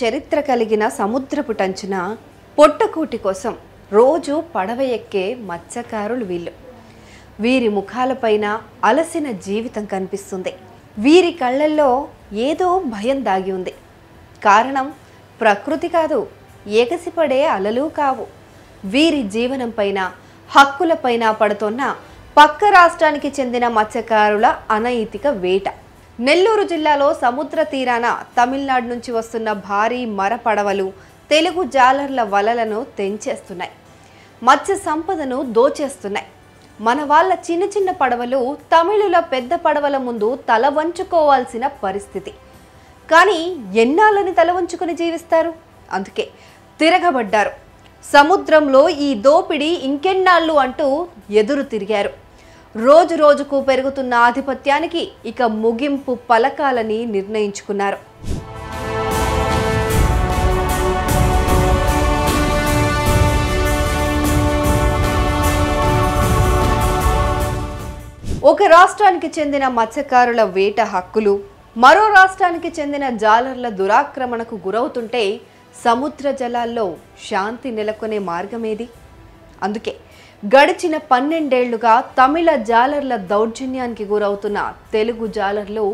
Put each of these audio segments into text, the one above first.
చరిత్ర కలిగిన సముద్రపు టంచున పొట్టకూటి కోసం రోజు పడవ ఎక్కే మత్స్యకారులు వీళ్ళు. వీరి ముఖాలపైన అలసిన జీవితం కనిపిస్తుంది. వీరి కళ్ళల్లో ఏదో భయం దాగి ఉంది. కారణం ప్రకృతి కాదు, ఎగసిపడే అలలు కావు. వీరి జీవనం పైన, హక్కులపైన పడుతున్న పక్క రాష్ట్రానికి చెందిన మత్స్యకారుల అనైతిక వేట. నెల్లూరు జిల్లాలో సముద్ర తీరాన తమిళనాడు నుంచి వస్తున్న భారీ మర పడవలు తెలుగు జాలర్ల వలలను తెంచేస్తున్నాయి. మత్స్య సంపదను దోచేస్తున్నాయి. మన వాళ్ళ చిన్న చిన్న పడవలు తమిళుల పెద్ద పడవల ముందు తల వంచుకోవాల్సిన పరిస్థితి. కానీ ఎన్నాళ్ళని తల వంచుకొని జీవిస్తారు? అందుకే తిరగబడ్డారు. సముద్రంలో ఈ దోపిడీ ఇంకెన్నాళ్ళు అంటూ ఎదురు తిరిగారు. రోజు రోజుకు పెరుగుతున్న ఆధిపత్యానికి ఇక ముగింపు పలకాలని నిర్ణయించుకున్నారు. ఒక రాష్ట్రానికి చెందిన మత్స్యకారుల వేట హక్కులు మరో రాష్ట్రానికి చెందిన జాలర్ల దురాక్రమణకు గురవుతుంటే సముద్ర జలాల్లో శాంతి నెలకొనే మార్గమేది? అందుకే గడిచిన 12 ఏళ్లుగా తమిళ జాలర్ల దౌర్జన్యానికి గురవుతున్న తెలుగు జాలర్లు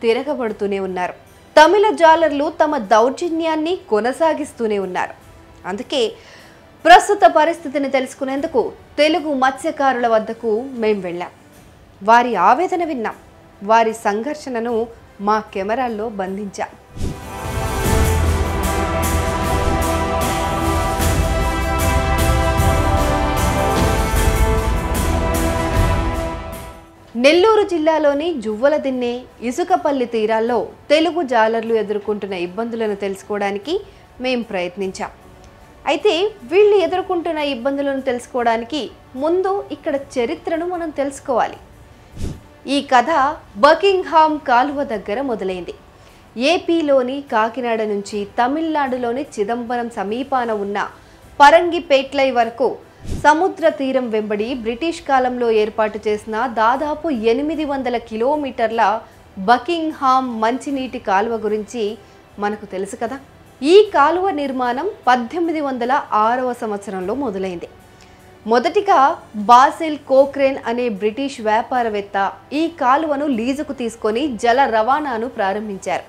తిరగబడుతూనే ఉన్నారు. తమిళ జాలర్లు తమ దౌర్జన్యాన్ని కొనసాగిస్తూనే ఉన్నారు. అందుకే ప్రస్తుత పరిస్థితిని తెలుసుకునేందుకు తెలుగు మత్స్యకారుల వద్దకు మేం వెళ్ళాం. వారి ఆవేదన విన్నాం. వారి సంఘర్షణను మా కెమెరాల్లో బంధించాం. నెల్లూరు జిల్లాలోని జువ్వలదిన్నె, ఇసుకపల్లి తీరాల్లో తెలుగు జాలర్లు ఎదుర్కొంటున్న ఇబ్బందులను తెలుసుకోవడానికి మేం ప్రయత్నించాం. అయితే వీళ్ళు ఎదుర్కొంటున్న ఇబ్బందులను తెలుసుకోవడానికి ముందు ఇక్కడ చరిత్రను మనం తెలుసుకోవాలి. ఈ కథ బకింగ్హామ్ కాలువ దగ్గర మొదలైంది. ఏపీలోని కాకినాడ నుంచి తమిళనాడులోని చిదంబరం సమీపాన ఉన్న పరంగిపేట్లై వరకు సముద్ర తీరం వెంబడి బ్రిటిష్ కాలంలో ఏర్పాటు చేసిన దాదాపు 800 కిలోమీటర్ల బకింగ్హామ్ మంచినీటి కాలువ గురించి మనకు తెలుసు కదా. ఈ కాలువ నిర్మాణం 1806వ సంవత్సరంలో మొదలైంది. మొదటిగా బాసిల్ కోక్రేన్ అనే బ్రిటిష్ వ్యాపారవేత్త ఈ కాలువను లీజుకు తీసుకొని జల రవాణాను ప్రారంభించారు.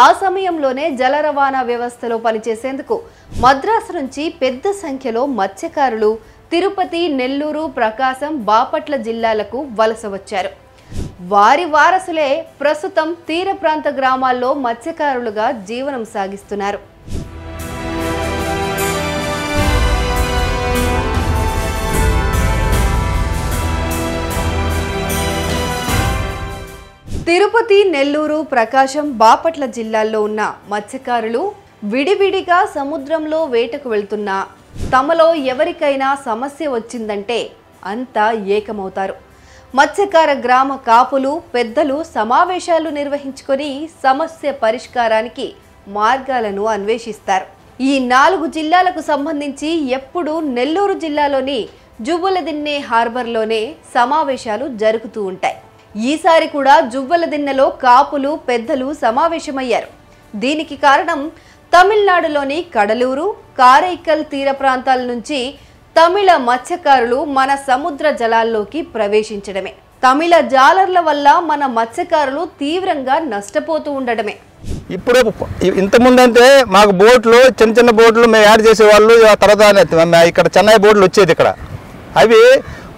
ఆ సమయంలోనే జల రవాణా వ్యవస్థలో పనిచేసేందుకు మద్రాసు నుంచి పెద్ద సంఖ్యలో మత్స్యకారులు తిరుపతి, నెల్లూరు, ప్రకాశం, బాపట్ల జిల్లాలకు వలస వచ్చారు. వారి వారసులే ప్రస్తుతం తీర ప్రాంత గ్రామాల్లో మత్స్యకారులుగా జీవనం సాగిస్తున్నారు. తిరుపతి, నెల్లూరు, ప్రకాశం, బాపట్ల జిల్లాల్లో ఉన్న మత్స్యకారులు విడివిడిగా సముద్రంలో వేటకు వెళ్తున్నా తమలో ఎవరికైనా సమస్య వచ్చిందంటే అంతా ఏకమవుతారు. మత్స్యకార గ్రామ కాపులు, పెద్దలు సమావేశాలు నిర్వహించుకొని సమస్య పరిష్కారానికి మార్గాలను అన్వేషిస్తారు. ఈ 4 జిల్లాలకు సంబంధించి ఎప్పుడూ నెల్లూరు జిల్లాలోని జువ్వలదిన్నె హార్బర్లోనే సమావేశాలు జరుగుతూ ఉంటాయి. ఈసారి కూడా జువ్వలదిన్నెలో కాపులు, పెద్దలు సమావేశమయ్యారు. దీనికి కారణం తమిళనాడులోని కడలూరు, కారైకల్ తీర ప్రాంతాల నుంచి తమిళ మత్స్యకారులు మన సముద్ర జలాల్లోకి ప్రవేశించడమే. తమిళ జాలర్ల వల్ల మన మత్స్యకారులు తీవ్రంగా నష్టపోతూ ఉండడమే. ఇప్పుడు ఇంతకుముందు అంటే మాకు బోట్లు, చిన్న చిన్న బోట్లు మేము యాడ్ చేసేవాళ్ళు. తర్వాత ఇక్కడ చెన్నై బోట్లు వచ్చేది ఇక్కడ. అవి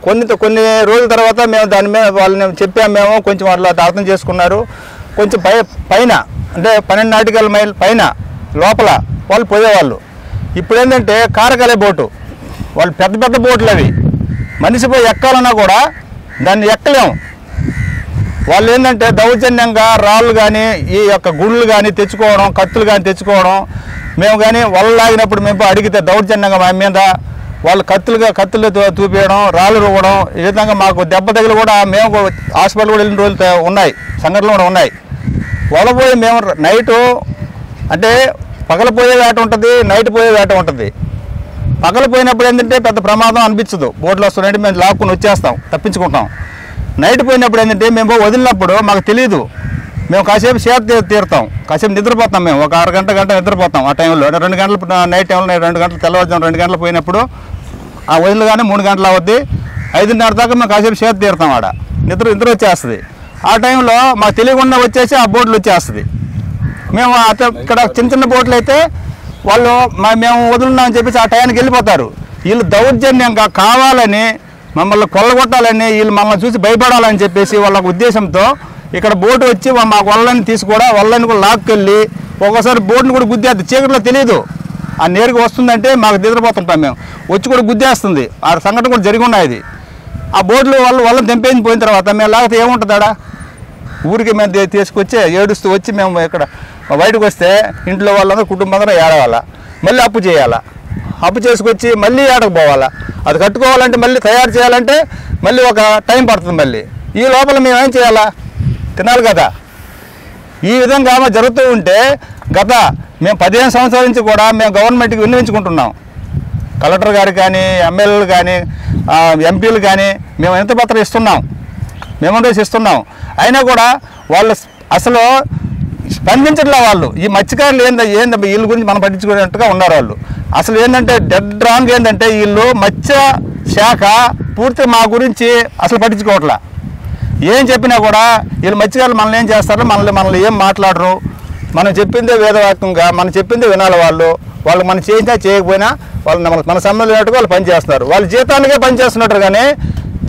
కొన్ని రోజుల తర్వాత మేము దాని మీద వాళ్ళని చెప్పాము. మేము కొంచెం వాళ్ళు అర్థం చేసుకున్నారు. కొంచెం పైన అంటే 12 నాటికల్ మైల్ పైన లోపల వాళ్ళు పోయేవాళ్ళు. ఇప్పుడు ఏంటంటే కారకలే బోటు, వాళ్ళు పెద్ద పెద్ద బోట్లు. అవి మనిషి పోయి ఎక్కాలన్నా కూడా దాన్ని ఎక్కలేము. వాళ్ళు ఏంటంటే దౌర్జన్యంగా రాళ్ళు కానీ, ఈ యొక్క గుండ్లు కానీ తెచ్చుకోవడం, కత్తులు కానీ తెచ్చుకోవడం. మేము కానీ వల్ల లాగినప్పుడు మేము అడిగితే దౌర్జన్యంగా మా మీద వాళ్ళు కత్తులు చూపించడం, రాళ్ళు రువ్వడం. ఈ విధంగా మాకు దెబ్బ తగిలి కూడా మేము హాస్పిటల్ కూడా వెళ్ళిన రోజులు ఉన్నాయి, సంఘటనలు కూడా ఉన్నాయి. వలపోయి మేము నైటు అంటే పగలపోయే వేట ఉంటుంది, నైట్ పోయే వేట ఉంటుంది. పగలపోయినప్పుడు ఏంటంటే పెద్ద ప్రమాదం అనిపించదు. బోట్లు వస్తున్నాయంటే మేము లాక్కుని వచ్చేస్తాం, తప్పించుకుంటాం. నైట్ పోయినప్పుడు ఏంటంటే మేము వదిలినప్పుడు మాకు తెలియదు మేము కాసేపు తీరుతాం, కాసేపు నిద్రపోతాం. మేము ఒక అరగంట గంట నిద్రపోతాం. ఆ టైంలో 2 గంటలు నైట్ టైంలో 2 గంటలు తెల్లవారుజాము 2 గంటలు పోయినప్పుడు ఆ వదిలిగానే 3 గంటలు అవుద్ది. 5:30 దాకా మేము కాసేపు తీరుతాం. ఆడ నిద్ర వచ్చేస్తుంది. ఆ టైంలో మాకు తెలియకుండా వచ్చేసి ఆ బోట్లు వచ్చేస్తుంది. మేము ఇక్కడ చిన్న బోట్లు అయితే వాళ్ళు మేము వదులున్నామని చెప్పేసి ఆ టైంకి వెళ్ళిపోతారు. వీళ్ళు దౌర్జన్యంగా కావాలని మమ్మల్ని కొల్లగొట్టాలని, వీళ్ళు మమ్మల్ని చూసి భయపడాలని చెప్పేసి వాళ్ళ ఉద్దేశంతో ఇక్కడ బోటు వచ్చి మా వల్లని వల్లని కూడా లాక్కెళ్ళి ఒక్కోసారి బోటుని కూడా గుద్దేది. చీకట్లో తెలియదు, ఆ నేరుగా వస్తుందంటే మాకు నిద్రపోతుంటాం. మేము వచ్చి కూడా గుద్దేస్తుంది. ఆ సంఘటన కూడా జరిగి ఉన్నాయి. ఆ బోట్లు వాళ్ళని తెంపేసి పోయిన తర్వాత మేము లాగితే ఏముంటుందా? ఊరికి మేము తీసుకొచ్చి ఏడుస్తూ వచ్చి మేము ఇక్కడ బయటకు వస్తే ఇంట్లో వాళ్ళందరూ కుటుంబంలో ఏడవాలా, మళ్ళీ అప్పు చేయాలా, అప్పు చేసుకొచ్చి మళ్ళీ ఏడకు పోవాలా. అది కట్టుకోవాలంటే మళ్ళీ తయారు చేయాలంటే మళ్ళీ ఒక టైం పడుతుంది. మళ్ళీ ఈ లోపల మేము ఏం చేయాలా? తినాలి కదా. ఈ విధంగా జరుగుతూ ఉంటే మేము 15 సంవత్సరాల నుంచి కూడా మేము గవర్నమెంట్కి విన్నవించుకుంటున్నాం. కలెక్టర్ గారికి కానీ, ఎమ్మెల్యేలు కానీ, ఎంపీలు కానీ మేము ఎంత పత్రం ఇస్తున్నాం, మెమోరీస్ ఇస్తున్నాం. అయినా కూడా వాళ్ళు అసలు స్పందించట్లే. వాళ్ళు ఈ మత్స్యకారులు ఏంది వీళ్ళ గురించి మనం పట్టించుకున్నట్టుగా ఉన్నారు. వాళ్ళు అసలు ఏంటంటే డెడ్ రాంగ్ ఏంటంటే వీళ్ళు మత్స్య శాఖ పూర్తి మా గురించి అసలు పట్టించుకోవట్లా. ఏం చెప్పినా కూడా వీళ్ళు మత్స్యకారులు మనల్ని ఏం చేస్తారు, మనల్ని ఏం మాట్లాడరు. మనం చెప్పిందే వేదవాక్యంగా మనం చెప్పిందే వినాలి. వాళ్ళు మనం చేసినా చేయకపోయినా వాళ్ళు మన సంబంధించినట్టుగా వాళ్ళు పనిచేస్తున్నారు. వాళ్ళ జీతానికే పనిచేస్తున్నట్టు కానీ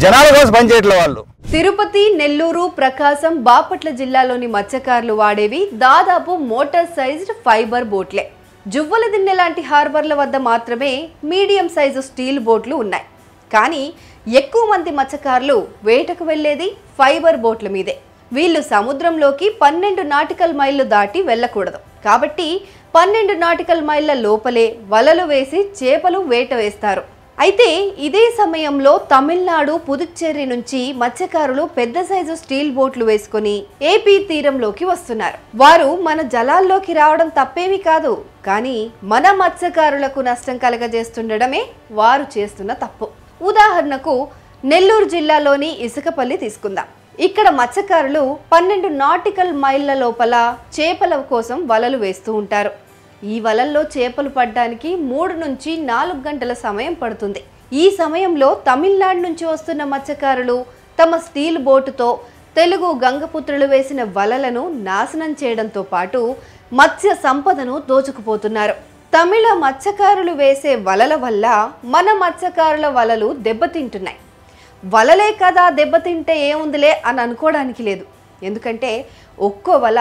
జనాల కోసం పనిచేయట్లేదు వాళ్ళు. తిరుపతి, నెల్లూరు, ప్రకాశం, బాపట్ల జిల్లాలోని మత్స్యకారులు వాడేవి దాదాపు మోటార్ సైజ్డ్ ఫైబర్ బోట్లే. జువ్వలదిన్నె లాంటి హార్బర్ల వద్ద మాత్రమే మీడియం సైజు స్టీల్ బోట్లు ఉన్నాయి. కానీ ఎక్కువ మంది మత్స్యకారులు వేటకు వెళ్లేది ఫైబర్ బోట్ల మీదే. వీళ్ళు సముద్రంలోకి 12 నాటికల్ మైళ్ళు దాటి వెళ్ళకూడదు. కాబట్టి 12 నాటికల్ మైళ్ళ లోపలే వలలు వేసి చేపలు వేట వేస్తారు. అయితే ఇదే సమయంలో తమిళనాడు, పుదుచ్చేరి నుంచి మత్స్యకారులు పెద్ద సైజు స్టీల్ బోట్లు వేసుకుని ఏపీ తీరంలోకి వస్తున్నారు. వారు మన జలాల్లోకి రావడం తప్పేమీ కాదు, కానీ మన మత్స్యకారులకు నష్టం కలగజేస్తుండడమే వారు చేస్తున్న తప్పు. ఉదాహరణకు నెల్లూరు జిల్లాలోని ఇసుకపల్లి తీసుకుందాం. ఇక్కడ మత్స్యకారులు 12 నాటికల్ మైళ్ళ లోపల చేపల కోసం వలలు వేస్తూ ఉంటారు. ఈ వలల్లో చేపలు పడ్డానికి 3 నుంచి 4 గంటల సమయం పడుతుంది. ఈ సమయంలో తమిళనాడు నుంచి వస్తున్న మత్స్యకారులు తమ స్టీల్ బోటుతో తెలుగు గంగపుత్రులు వేసిన వలలను నాశనం చేయడంతో పాటు మత్స్య సంపదను దోచుకుపోతున్నారు. తమిళ మత్స్యకారులు వేసే వలల వల్ల మన మత్స్యకారుల వలలు దెబ్బతింటున్నాయి. వలలే కదా దెబ్బతింటే ఏముందిలే అని అనుకోవడానికి లేదు. ఎందుకంటే ఒక్కో వల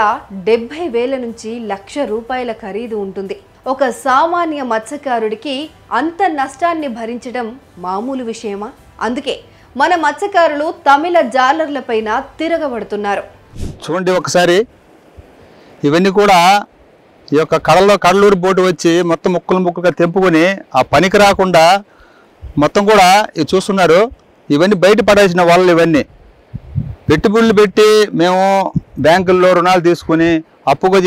70,000 నుంచి 1,00,000 రూపాయల ఖరీదు ఉంటుంది. ఒక సామాన్య మత్స్యకారుడికి అంత నష్టాన్ని భరించడం మామూలు విషయమా? అందుకే మన మత్స్యకారులు తమిళ జాలర్లపైన తిరగబడుతున్నారు. చూడండి ఒకసారి, ఇవన్నీ కూడా ఈ యొక్క కడలూరు బోటు వచ్చి మొత్తం ముక్కలుగా తెంపుకొని ఆ పనికి రాకుండా మొత్తం కూడా ఇవి చూస్తున్నారు. ఇవన్నీ బయట పడేసిన వాళ్ళు ఇవన్నీ పెట్టుబడులు పెట్టి మేము బ్యాంకుల్లో రుణాలు తీసుకుని అప్పుగా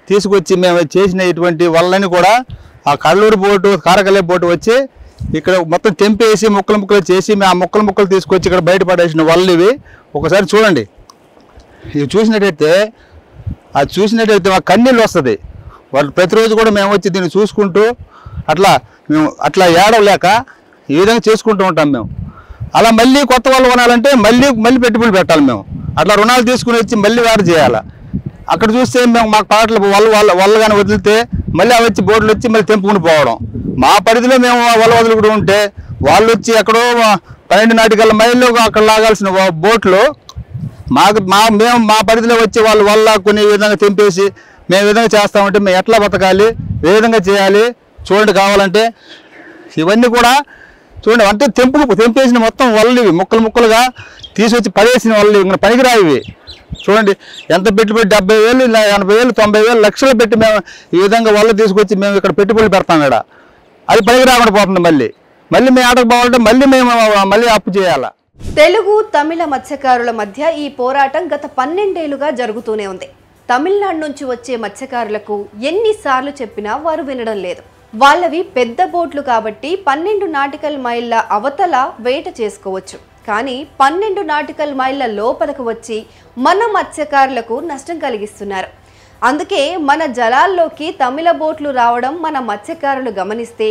తీసుకొచ్చి మేము చేసిన ఇటువంటి వాళ్ళని కూడా ఆ కడలూరు బోటు, కారకలే బోటు వచ్చి ఇక్కడ మొత్తం తెంపేసి ముక్కలు చేసి మేము ఆ ముక్కలు తీసుకొచ్చి ఇక్కడ బయట పడేసిన వాళ్ళు ఇవి. ఒకసారి చూడండి, ఇవి చూసినట్టయితే మా కన్నీళ్ళు వస్తుంది. వాళ్ళు ప్రతిరోజు కూడా మేము వచ్చి దీన్ని చూసుకుంటూ అట్లా ఏడవలేక ఈ విధంగా చేసుకుంటూ ఉంటాం మేము. అలా మళ్ళీ కొత్త వాళ్ళు కొనాలంటే మళ్ళీ పెట్టుబడులు పెట్టాలి మేము. అట్లా రుణాలు తీసుకుని వచ్చి మళ్ళీ వారు చేయాలి. అక్కడ చూస్తే మేము మాకు పాటలు వాళ్ళు కానీ వదిలితే మళ్ళీ అవి వచ్చి బోట్లు వచ్చి మళ్ళీ తెంపుకుని పోవడం. మా పరిధిలో మేము వదులుకుంటూ ఉంటే వాళ్ళు వచ్చి ఎక్కడో 12 నాటికల్ మైళ్ళు అక్కడ లాగాల్సిన బోట్లు మేము మా పరిధిలో వచ్చి వాళ్ళు కొన్ని విధంగా తెంపేసి మేము విధంగా చేస్తామంటే మేము ఎట్లా బతకాలి, ఏ విధంగా చేయాలి చూడండి. కావాలంటే ఇవన్నీ కూడా చూడండి, అంటే తెంపేసిన మొత్తం వలలు ఇవి ముక్కలుగా తీసుకొచ్చి పడేసిన వలలు ఇంకా పనికిరాయి. చూడండి ఎంత పెట్టుబడి 70,000, 80,000, 90,000, లక్షలు పెట్టి మేము ఈ విధంగా వలలు తీసుకొచ్చి మేము ఇక్కడ పెట్టుబడులు పెడతాం. ఇక్కడ అది పనికి రాకుండా పోతుంది. మళ్ళీ మేము ఆటకు పోవాలంటే మళ్ళీ అప్పు చేయాలా. తెలుగు, తమిళ మత్స్యకారుల మధ్య ఈ పోరాటం గత 12 ఏళ్లుగా జరుగుతూనే ఉంది. తమిళనాడు నుంచి వచ్చే మత్స్యకారులకు ఎన్నిసార్లు చెప్పినా వారు వినడం లేదు. వాళ్ళవి పెద్ద బోట్లు కాబట్టి 12 నాటికల్ మైళ్ళ అవతల వేట చేసుకోవచ్చు. కానీ 12 నాటికల్ మైళ్ళ లోపలకు వచ్చి మన మత్స్యకారులకు నష్టం కలిగిస్తున్నారు. అందుకే మన జలాల్లోకి తమిళ బోట్లు రావడం మన మత్స్యకారులు గమనిస్తే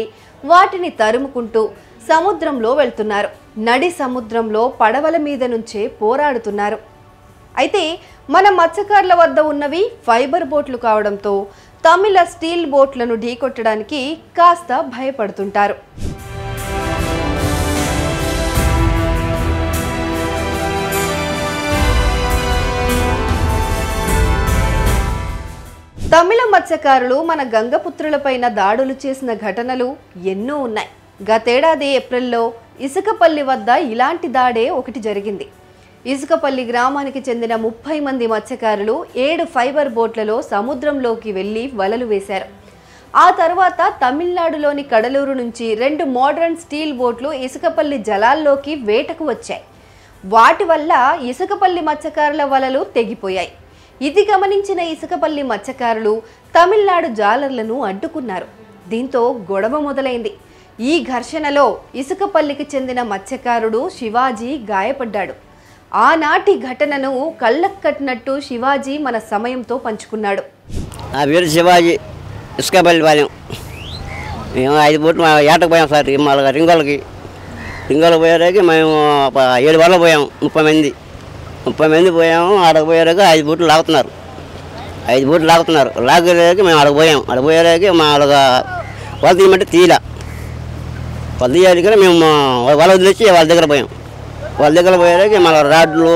వాటిని తరుముకుంటూ సముద్రంలో వెళ్తున్నారు. నడి సముద్రంలో పడవల మీద నుంచే పోరాడుతున్నారు. అయితే మన మత్స్యకారుల వద్ద ఉన్నవి ఫైబర్ బోట్లు కావడంతో తమిళ స్టీల్ బోట్లను ఢీకొట్టడానికి కాస్త భయపడుతుంటారు. తమిళ మత్స్యకారులు మన గంగపుత్రులపైన దాడులు చేసిన ఘటనలు ఎన్నో ఉన్నాయి. గతేడాది ఏప్రిల్లో ఇసుకపల్లి వద్ద ఇలాంటి దాడే ఒకటి జరిగింది. ఇసుకపల్లి గ్రామానికి చెందిన 30 మంది మత్స్యకారులు 7 ఫైబర్ బోట్లలో సముద్రంలోకి వెళ్లి వలలు వేశారు. ఆ తర్వాత తమిళనాడులోని కడలూరు నుంచి 2 మోడర్న్ స్టీల్ బోట్లు ఇసుకపల్లి జలాల్లోకి వేటకు వచ్చాయి. వాటి వల్ల ఇసుకపల్లి మత్స్యకారుల వలలు తెగిపోయాయి. ఇది గమనించిన ఇసుకపల్లి మత్స్యకారులు తమిళనాడు జాలర్లను అడ్డుకున్నారు. దీంతో గొడవ మొదలైంది. ఈ ఘర్షణలో ఇసుకపల్లికి చెందిన మత్స్యకారుడు శివాజీ గాయపడ్డాడు. ఆనాటి ఘటనను కళ్ళకు కట్టినట్టు శివాజీ మన సమయంతో పంచుకున్నాడు. నా పేరు శివాజీ, ఇసుకపల్లి పాలెం. మేము 5 బోట్లు ఏటకు పోయాం సార్. రింగోళ్ళకి పోయేసరికి మేము 7 వల్ల పోయాం. 30 మంది పోయాము. ఆడకు పోయేసరికి 5 బోట్లు లాగుతున్నారు. 5 బోట్లు లాగేసరికి మేము ఆడకు పోయేసరికి మా వల తీయమంటే తీయలే. వల తీయాలి కానీ మేము వల వదిలేసి వాళ్ళ దగ్గర పోయాం. వాళ్ళ దగ్గర పోయేసరికి మన రాడ్లు,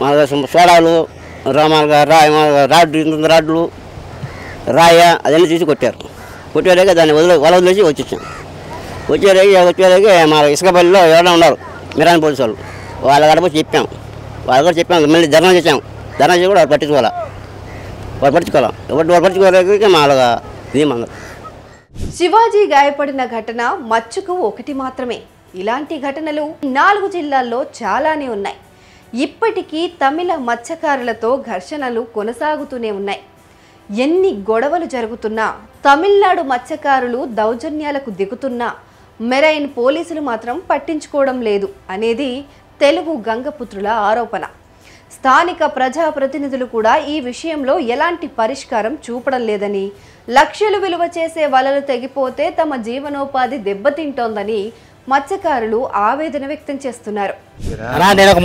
మన సోడాలు, రాడ్లు, రాయ అదన్నీ తీసి కొట్టాక దాన్ని వల వదిలేసి వచ్చేసరికి మా ఇసుకపల్లిలో ఎవరైనా ఉన్నారు మిరాని పోలీసు వాళ్ళు. వాళ్ళ గడప చెప్పాం. మళ్ళీ ధర్నా చేసి కూడా వాళ్ళు పట్టించుకోవాలి. వాళ్ళు పట్టించుకోలేక మాలుగా ఇదేమన్నారు. శివాజీ గాయపడిన ఘటన మచ్చుకు ఒకటి మాత్రమే. ఇలాంటి ఘటనలు 4 జిల్లాల్లో చాలానే ఉన్నాయి. ఇప్పటికీ తమిళ మత్స్యకారులతో ఘర్షణలు కొనసాగుతూనే ఉన్నాయి. ఎన్ని గొడవలు జరుగుతున్నా, తమిళనాడు మత్స్యకారులు దౌర్జన్యాలకు దిగుతున్నా మెరైన్ పోలీసులు మాత్రం పట్టించుకోవడం లేదు అనేది తెలుగు గంగపుత్రుల ఆరోపణ. స్థానిక ప్రజాప్రతినిధులు కూడా ఈ విషయంలో ఎలాంటి పరిష్కారం చూపడం లేదని, లక్షలు విలువ చేసే వలలు తెగిపోతే తమ జీవనోపాధి దెబ్బతింటోందని మత్స్యకారులు ఆవేదన వ్యక్తం చేస్తున్నారు. నేను ఒక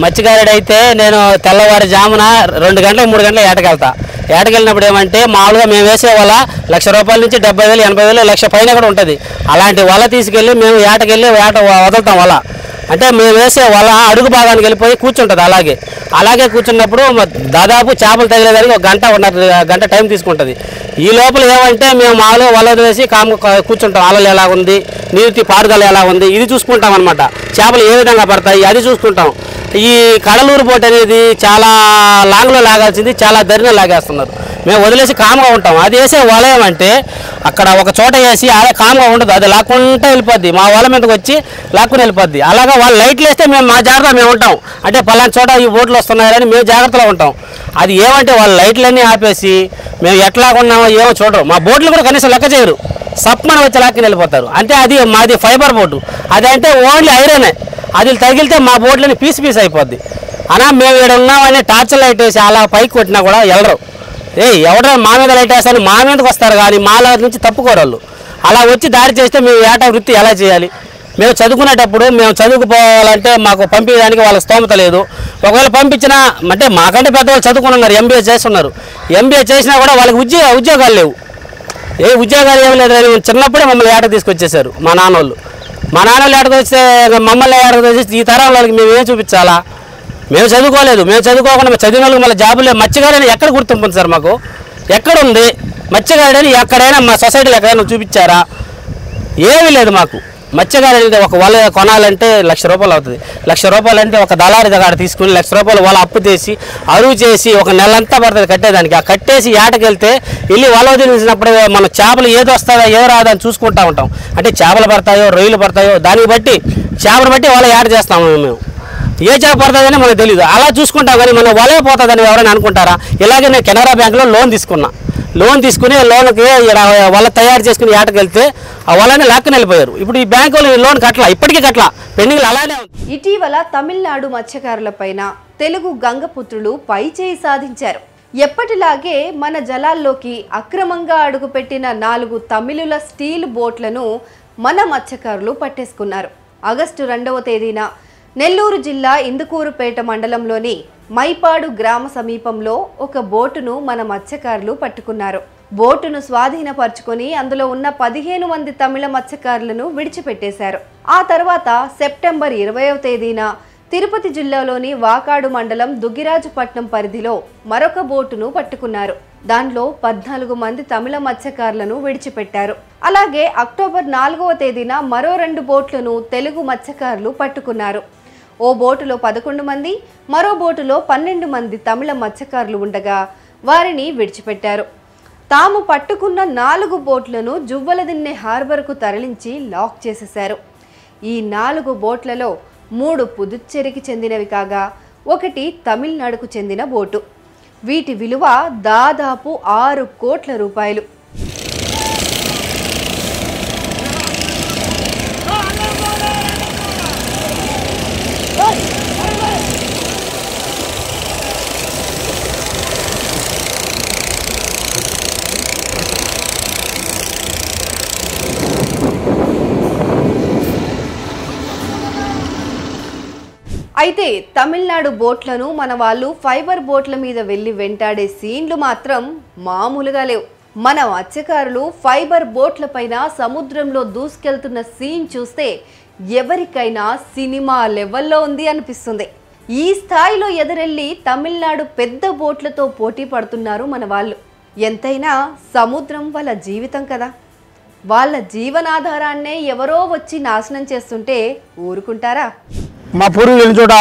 మత్స్యకారుడైతే నేను తెల్లవారుజామున 2 గంటలకు 3 గంటలకు ఏటకెళ్తా. ఏటకెళ్ళినప్పుడు ఏమంటే మామూలుగా మేము వేసే వల ₹1,00,000 నుంచి 70,000, 80,000, లక్ష పైన కూడా ఉంటుంది. అలాంటి వల తీసుకెళ్ళి మేము ఏటకెళ్ళి వదులుతాం. వల అంటే మేము వేసే వల అడుగు భాగానికి వెళ్ళిపోయి కూర్చుంటుంది. అలాగే కూర్చున్నప్పుడు దాదాపు చేపలు తగిలేదానికి 1 గంట టైం తీసుకుంటుంది. ఈ లోపల ఏమంటే మేము మామూలుగా వల వేసి కూర్చుంటాం. అలలు ఎలా ఉంది, నీటి పారుదల ఎలా ఉంది, ఇది చూసుకుంటాం అనమాట. చేపలు ఏ విధంగా పడతాయి అది చూసుకుంటాం. ఈ కడలూరు బోట్ అనేది చాలా లాంగ్లో లాగాల్సింది చాలా దరిన లాగేస్తున్నారు. మేము వదిలేసి కామ్గా ఉంటాం. అది వేసే వల ఏమంటే అక్కడ ఒక చోట వేసి అదే కామ్గా ఉండదు, అది లాక్కుంటూ వెళ్ళిపోద్ది. మా వల మీదకి వచ్చి లాక్కుని వెళ్ళిపోద్ది. అలాగా వాళ్ళు లైట్లు వేస్తే మేము మా జాగ్రత్త మేము ఉంటాం. అంటే పలానా చోట ఈ బోట్లు వస్తున్నాయని మేము జాగ్రత్తలో ఉంటాం. అది ఏమంటే వాళ్ళు లైట్లన్నీ ఆపేసి మేము ఎట్లా ఉన్నామో ఏమో చూడరు. మా బోట్లు కూడా కనీసం లెక్క చేయరు. సప్మని వచ్చి లాక్కుని వెళ్ళిపోతారు. అంటే అది మాది ఫైబర్ బోటు. అది అంటే ఓన్లీ ఐరనే. అది తగిలితే మా బోట్లని పీస్ అయిపోద్ది. అలా మేము ఇక్కడ ఉన్నామని టార్చ్ లైట్ వేసి అలా పైకి కొట్టినా కూడా వెళ్ళరు. ఎవరైనా మా మీద లైట్ వేస్తారని మా మీదకి వస్తారు కానీ మా నుంచి తప్పుకోరు వాళ్ళు. అలా వచ్చి దాడి చేస్తే మేము ఏట వృత్తి ఎలా చేయాలి? మేము చదువుకునేటప్పుడు మేము చదువుకుపోవాలంటే మాకు పంపించడానికి వాళ్ళకి స్తోమత లేదు. ఒకవేళ పంపించినా అంటే మాకంటే పెద్దవాళ్ళు చదువుకున్నారు, ఎంబీఏ చేస్తున్నారు. ఎంబీఏ చేసినా కూడా వాళ్ళకి ఉద్యోగాలు లేవు. ఉద్యోగాలు ఏమి లేదు. చిన్నప్పుడే మమ్మల్ని ఏటకు తీసుకొచ్చేసారు మా నాన్నోళ్ళు. మా నాన్నోళ్ళు ఏటకు వస్తే మమ్మల్ని ఏటకు వచ్చి ఈ తరం వాళ్ళకి మేము ఏం చూపించాలా? మేము చదువుకోలేదు. మేము చదువుకోకుండా చదివిన వాళ్ళకి మళ్ళీ జాబులు లేవు. మత్స్యకారుని ఎక్కడ గుర్తింపు ఉంది సార్? మాకు ఎక్కడుంది మత్స్యకారుడని? ఎక్కడైనా మా సొసైటీలో ఎక్కడైనా చూపించారా? ఏమీ లేదు మాకు. మత్స్యకారు అనేది ఒక వల కొనాలంటే ₹1,00,000 అవుతుంది. ₹1,00,000 అంటే ఒక దళారి దగ్గర తీసుకుని ₹1,00,000 వల అప్పు చేసి అరువు చేసి ఒక నెలంతా పడుతుంది కట్టేదానికి. ఆ కట్టేసి ఏటకెళ్తే వెళ్ళి వల వదిలిసినప్పుడు మన చేపలు ఏది వస్తుందో ఏదో రాదని చూసుకుంటూ ఉంటాం. అంటే చేపలు పడతాయో రొయ్యలు పడతాయో దాన్ని బట్టి చేపను బట్టి వల ఏట చేస్తాము. మేము ఏ చేప పడుతుందని మనకు తెలియదు. అలా చూసుకుంటాం కానీ మన వలే పోతుందని ఎవరైనా అనుకుంటారా? ఇలాగే నేను కెనరా బ్యాంకులో లోన్ తీసుకున్నా. లోన్ తీసుకుని లోన్కి వల తయారు చేసుకుని ఏటకి వెళ్తే ఆ వలని లాక్కుని వెళ్ళిపోయారు. ఇప్పుడు ఈ బ్యాంకు వాళ్ళు లోన్ కట్టలా, ఇప్పటికీ కట్టలా, పెండింగ్ అలానే ఉంది. ఇటీవల తమిళనాడు మత్స్యకారులపైన తెలుగు గంగపుత్రులు పైచేయి సాధించారు. ఎప్పటిలాగే మన జలాల్లోకి అక్రమంగా అడుగుపెట్టిన 4 తమిళుల స్టీల్ బోట్లను మన మత్స్యకారులు పట్టేసుకున్నారు. ఆగస్టు 2వ తేదీన నెల్లూరు జిల్లా ఇందుకూరుపేట మండలంలోని మైపాడు గ్రామ సమీపంలో ఒక బోటును మన మత్స్యకారులు పట్టుకున్నారు. బోటును స్వాధీనపరుచుకొని అందులో ఉన్న 15 మంది తమిళ మత్స్యకారులను విడిచిపెట్టేశారు. ఆ తర్వాత సెప్టెంబర్ 20వ తేదీన తిరుపతి జిల్లాలోని వాకాడు మండలం దుగ్గిరాజుపట్నం పరిధిలో మరొక బోటును పట్టుకున్నారు. దానిలో 14 మంది తమిళ మత్స్యకారులను విడిచిపెట్టారు. అలాగే అక్టోబర్ 4వ తేదీన మరో 2 బోట్లను తెలుగు మత్స్యకారులు పట్టుకున్నారు. ఓ బోటులో 11 మంది, మరో బోటులో 12 మంది తమిళ మత్స్యకారులు ఉండగా వారిని విడిచిపెట్టారు. తాము పట్టుకున్న 4 బోట్లను జువ్వలదిన్నె హార్బర్కు తరలించి లాక్ చేసేశారు. ఈ 4 బోట్లలో 3 పుదుచ్చేరికి చెందినవి కాగా 1 తమిళనాడుకు చెందిన బోటు. వీటి విలువ దాదాపు 6 కోట్ల రూపాయలు. అయితే తమిళనాడు బోట్లను మన వాళ్ళు ఫైబర్ బోట్ల మీద వెళ్ళి వెంటాడే సీన్లు మాత్రం మామూలుగా లేవు. మన మత్స్యకారులు ఫైబర్ బోట్ల పైన సముద్రంలో దూసుకెళ్తున్న సీన్ చూస్తే ఎవరికైనా సినిమా లెవెల్లో ఉంది అనిపిస్తుంది. ఈ స్థాయిలో ఎదురెళ్ళి తమిళనాడు పెద్ద బోట్లతో పోటీ పడుతున్నారు మన వాళ్ళు. ఎంతైనా సముద్రం వాళ్ళ జీవితం కదా. వాళ్ళ జీవనాధారాన్నే ఎవరో వచ్చి నాశనం చేస్తుంటే ఊరుకుంటారా? మా పూర్వీకులు వెళ్ళిన చోట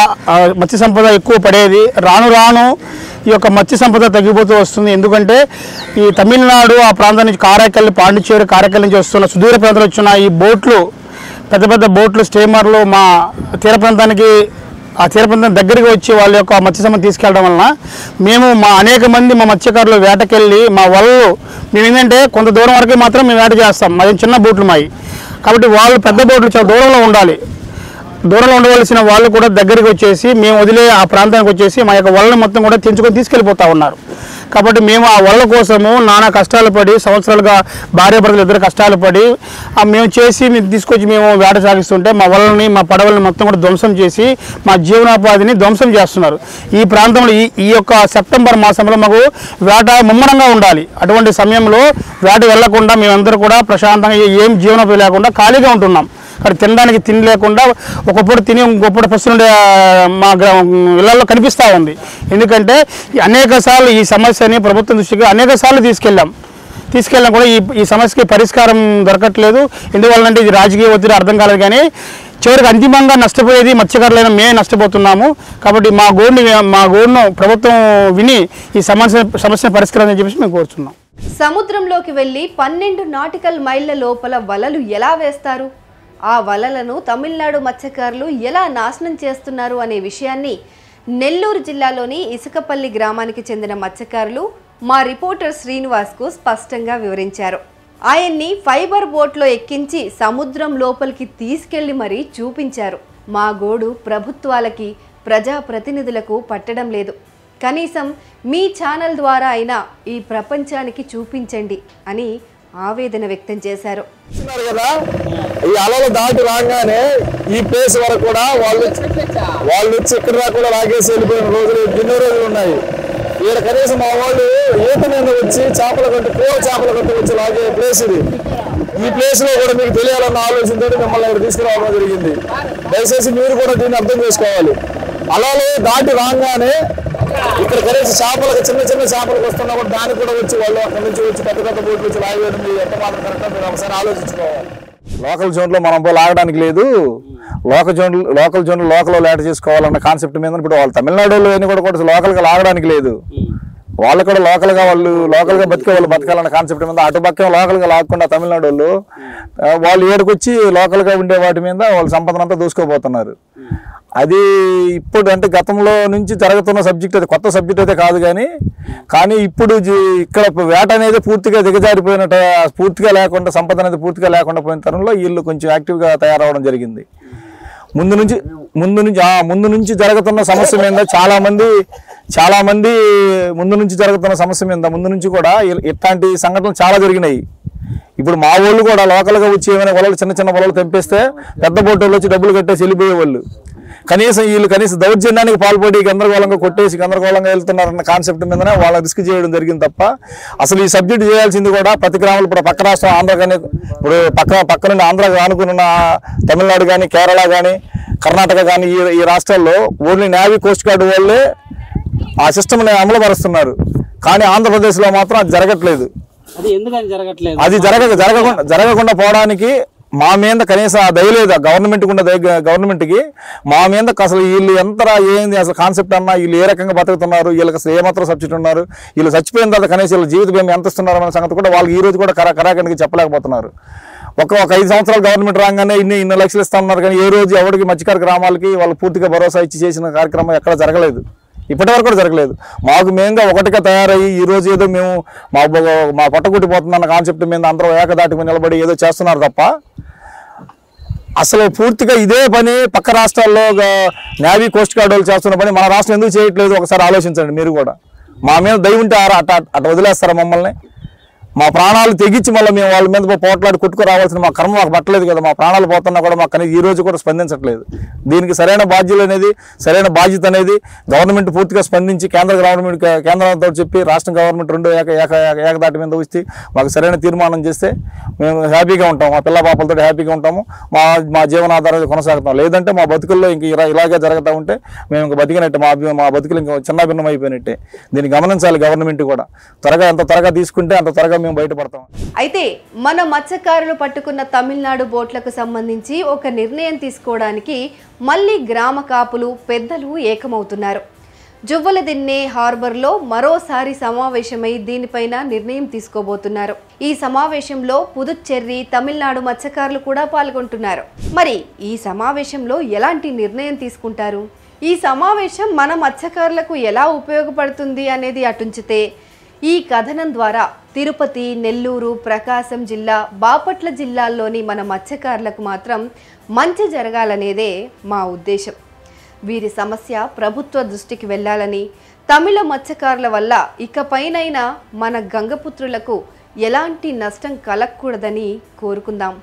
మత్స్య సంపద ఎక్కువ పడేది. రాను రాను ఈ యొక్క మత్స్య సంపద తగ్గిపోతూ వస్తుంది. ఎందుకంటే ఈ తమిళనాడు ఆ ప్రాంతం నుంచి కారైకల్, పాండిచ్చేరి, కారైకల్ నుంచి వస్తున్న సుదూర ప్రాంతాలు వచ్చిన ఈ బోట్లు, పెద్ద పెద్ద బోట్లు, స్టీమర్లు మా తీర ప్రాంతానికి, ఆ తీర ప్రాంతం దగ్గరికి వచ్చి వాళ్ళ యొక్క మత్స్య సంపద తీసుకెళ్ళడం వలన మేము అనేక మంది మా మత్స్యకారులు వేటకెళ్ళి మా వాళ్ళు మేము ఏంటంటే కొంత దూరం వరకు మాత్రం మేము వేట చేస్తాం. మాది చిన్న బోట్లు మావి కాబట్టి వాళ్ళు పెద్ద బోట్లు చాలా దూరంలో ఉండాలి. దూరంలో ఉండవలసిన వాళ్ళు కూడా దగ్గరికి వచ్చేసి మేము వదిలే ఆ ప్రాంతానికి వచ్చేసి మా యొక్క వలని మొత్తం కూడా తెంచుకొని తీసుకెళ్ళిపోతూ ఉన్నారు. కాబట్టి మేము ఆ వలల కోసము నానా కష్టాలు పడి, సంవత్సరాలుగా భార్యాభర్తలు ఇద్దరు కష్టాలు పడి మేము చేసి తీసుకొచ్చి మేము వేట సాగిస్తుంటే మా వలని, మా పడవలని మొత్తం కూడా ధ్వంసం చేసి మా జీవనోపాధిని ధ్వంసం చేస్తున్నారు. ఈ ప్రాంతంలో ఈ యొక్క సెప్టెంబర్ మాసంలో మాకు వేట ముమ్మరంగా ఉండాలి. అటువంటి సమయంలో వేట వెళ్లకుండా మేమందరూ కూడా ప్రశాంతంగా ఏం జీవనోపాధి లేకుండా ఖాళీగా ఉంటున్నాం. అక్కడ తినడానికి తిండి లేకుండా ఒకప్పుడు తిని ఇంకొప్పుడు పస్తులుండే మా ఇళ్లలో కనిపిస్తూ ఉంది. ఎందుకంటే అనేక సార్లు ఈ సమస్యని ప్రభుత్వం దృష్టికి అనేక సార్లు తీసుకెళ్ళాం కూడా ఈ సమస్యకి పరిష్కారం దొరకట్లేదు. ఎందువల్లంటే ఇది రాజకీయ ఒత్తిడి అర్థం కాలేదు. కానీ చివరికి అంతిమంగా నష్టపోయేది మత్స్యకారులైన మేము నష్టపోతున్నాము. కాబట్టి మా గోడును ప్రభుత్వం విని ఈ సమస్యను పరిష్కరించాలని చెప్పేసి మేము కోరుతున్నాం. సముద్రంలోకి వెళ్ళి 12 నాటికల్ మైళ్ళ లోపల వలలు ఎలా వేస్తారు, ఆ వలలను తమిళనాడు మత్స్యకారులు ఎలా నాశనం చేస్తున్నారు అనే విషయాన్ని నెల్లూరు జిల్లాలోని ఇసుకపల్లి గ్రామానికి చెందిన మత్స్యకారులు మా రిపోర్టర్ శ్రీనివాస్కు స్పష్టంగా వివరించారు. ఆయన్ని ఫైబర్ బోట్లో ఎక్కించి సముద్రం లోపలికి తీసుకెళ్లి మరీ చూపించారు. మా గోడు ప్రభుత్వాలకి, ప్రజాప్రతినిధులకు పట్టడం లేదు. కనీసం మీ ఛానల్ ద్వారా అయినా ఈ ప్రపంచానికి చూపించండి అని ఆవేదన వ్యక్తం చేశారు. ఈ అలలు దాటి రాగానే ఈ ప్లేస్ వరకు కూడా వాళ్ళు వచ్చి ఇక్కడ దాకా కూడా లాగేసి వెళ్ళిపోయిన రోజులు ఎన్నో రోజులు ఉన్నాయి. ఇక్కడ కనీసం మా వాళ్ళు ఈత మీద వచ్చి చేపల కట్టు వచ్చి లాగే ప్లేస్ ఇది. ఈ ప్లేస్ లో కూడా మీకు తెలియాలన్న ఆలోచనతో మిమ్మల్ని ఇక్కడ తీసుకురావడం జరిగింది. దయచేసి మీరు కూడా దీన్ని అర్థం చేసుకోవాలి. అలలు దాటి రాగానే ఇక్కడ కనీసం చిన్న చేపలకు వస్తున్నా కూడా దానికి కూడా వచ్చి వాళ్ళు అక్కడి నుంచి వచ్చి పెద్ద బోట్లు వచ్చి లాగేయడం ఎంత మాత్రం కరెక్టో మీరు ఒకసారి ఆలోచించుకోవాలి. లోకల్ జోన్లో మనం పోయి లాగడానికి లేదు. లోకల్ జోన్లో లోకల్లో లేట చేసుకోవాలన్న కాన్సెప్ట్ మీద ఇప్పుడు వాళ్ళు తమిళనాడులో కూడా లోకల్గా లాగడానికి లేదు. వాళ్ళు కూడా లోకల్గా బతికే వాళ్ళు బతకాలన్న కాన్సెప్ట్ మీద అటుపక్క లోకల్గా లాక్కుండా తమిళనాడు వాళ్ళు ఏడుకొచ్చి లోకల్గా ఉండే వాటి మీద వాళ్ళ సంపదనంతా దూసుకోబోతున్నారు. అది ఇప్పుడు అంటే గతంలో నుంచి జరుగుతున్న సబ్జెక్ట్, అది కొత్త సబ్జెక్ట్ అయితే కాదు. కానీ ఇప్పుడు ఇక్కడ వేట అనేది పూర్తిగా దిగజారిపోయినట్టు, పూర్తిగా లేకుండా సంపద అనేది పూర్తిగా లేకుండా పోయిన తరంలో వీళ్ళు కొంచెం యాక్టివ్గా తయారవడం జరిగింది. ముందు నుంచి జరుగుతున్న సమస్య మీద చాలా మంది ముందు నుంచి జరుగుతున్న సమస్య మీద ముందు నుంచి కూడా ఇట్లాంటి సంఘటనలు చాలా జరిగినాయి. ఇప్పుడు మా వాళ్ళు కూడా లోకల్గా వచ్చి ఏమైనా వలలు చిన్న వలలు తెంపేస్తే పెద్ద బోటోళ్ళు వచ్చి డబ్బులు కట్టేసి వెళ్ళిపోయేవాళ్ళు. కనీసం దౌర్జన్యానికి పాల్పడి గందరగోళంగా కొట్టేసి గందరగోళంగా వెళ్తున్నారన్న కాన్సెప్ట్ మీదనే వాళ్ళ రిస్క్ చేయడం జరిగింది తప్ప అసలు ఈ సబ్జెక్ట్ చేయాల్సింది కూడా ప్రతి గ్రామాలు ఇప్పుడు పక్క రాష్ట్రం ఆంధ్ర కానీ ఇప్పుడు పక్క నుండి ఆంధ్ర ఆనుకున్న తమిళనాడు కానీ కేరళ కానీ కర్ణాటక కానీ ఈ రాష్ట్రాల్లో ఓన్లీ నేవీ కోస్ట్ గార్డ్ వాళ్ళే ఆ సిస్టమ్ని అమలు పరుస్తున్నారు. కానీ ఆంధ్రప్రదేశ్లో మాత్రం అది జరగట్లేదు. అది జరగకుండా పోవడానికి మా మీద కనీసం ఆ దయ లేదు. గవర్నమెంట్కి మా మీద అసలు వీళ్ళు ఎంతరా ఏంది అసలు కాన్సెప్ట్ అన్నా, వీళ్ళు ఏ రకంగా బతుకుతున్నారు, వీళ్ళకి అసలు ఏమాత్రం సబ్సిడీ ఉన్నారు, వీళ్ళు చచ్చిపోయిన తర్వాత కనీసం వీళ్ళ జీవిత బీమా ఎంత ఇస్తున్నారు అనే సంగతి కూడా వాళ్ళకి ఈ రోజు కూడా కరాఖండిగా చెప్పలేకపోతున్నారు. ఒక 5 సంవత్సరాలు గవర్నమెంట్ రాగానే ఇన్ని లక్షలు ఇస్తా ఉన్నారు. కానీ ఏ రోజు ఎవరికి మత్స్యకార గ్రామాలకి వాళ్ళు పూర్తిగా భరోసా ఇచ్చి చేసిన కార్యక్రమం ఎక్కడ జరగలేదు, ఇప్పటివరకు కూడా జరగలేదు. మాకు మేముగా ఒకటిగా తయారయ్యి ఈ రోజు ఏదో మేము మా పొట్టగుట్టిపోతుందన్న కాన్సెప్ట్ మీద అందరూ ఏకదాటి మీద నిలబడి ఏదో చేస్తున్నారు తప్ప అసలు పూర్తిగా ఇదే పని పక్క రాష్ట్రాల్లో నేవీ కోస్ట్ గార్డ్ వాళ్ళు చేస్తున్న పని మన రాష్ట్రం ఎందుకు చేయట్లేదు ఒకసారి ఆలోచించండి. మీరు కూడా మా మీద దయ ఉంటే అట్ట వదిలేస్తారా మమ్మల్ని? మా ప్రాణాలు తెగించి మళ్ళీ మేము వాళ్ళ మీద పోట్లాడి కొట్టుకు రావాల్సిన మా కర్మ మాకు పట్టలేదు కదా. మా ప్రాణాలు పోతున్నా కూడా మాకు అనేది ఈ రోజు కూడా స్పందించట్లేదు. దీనికి సరైన బాధ్యత అనేది గవర్నమెంట్ పూర్తిగా స్పందించి కేంద్రంతో చెప్పి రాష్ట్ర గవర్నమెంట్ రెండు ఏకదాటి మీద వచ్చి మాకు సరైన తీర్మానం చేస్తే మేము హ్యాపీగా ఉంటాము, మా పిల్ల పాపలతో హ్యాపీగా ఉంటాము, మా జీవనాధారం కొనసాగుతాం. లేదంటే మా బతుకుల్లో ఇంక ఇలాగే జరుగుతూ ఉంటే మేము ఇంక బతికినట్టే, మా బతుకులు ఇంకా చిన్న భిన్నం అయిపోయినట్టే. దీన్ని గమనించాలి గవర్నమెంట్ కూడా. ఎంత త్వరగా తీసుకుంటే అంత త్వరగా మేము బయటపడతాం. అయితే మన మత్స్యకారులు పట్టుకున్న తమిళనాడు బోట్లకు సంబంధించి ఒక నిర్ణయం తీసుకోవడానికి మళ్ళీ గ్రామ కాపులు పెద్దలు ఏకమవుతున్నారు. జువ్వలదిన్నె హార్బర్లో మరోసారి సమావేశమై దీనిపైన నిర్ణయం తీసుకోబోతున్నారు. ఈ సమావేశంలో పుదుచ్చేరి తమిళనాడు మత్స్యకారులు కూడా పాల్గొంటున్నారు. మరి ఈ సమావేశంలో ఎలాంటి నిర్ణయం తీసుకుంటారు? ఈ సమావేశం మన మత్స్యకారులకు ఎలా ఉపయోగపడుతుంది అనేది అటుంచితే ఈ కథనం ద్వారా తిరుపతి, నెల్లూరు, ప్రకాశం జిల్లా, బాపట్ల జిల్లాల్లోని మన మత్స్యకారులకు మాత్రం మంచి జరగాలనేదే మా ఉద్దేశం. వీరి సమస్య ప్రభుత్వ దృష్టికి వెళ్ళాలని, తమిళ మత్స్యకారుల వల్ల ఇకపైనైనా మన గంగపుత్రులకు ఎలాంటి నష్టం కలగకూడదని కోరుకుందాం.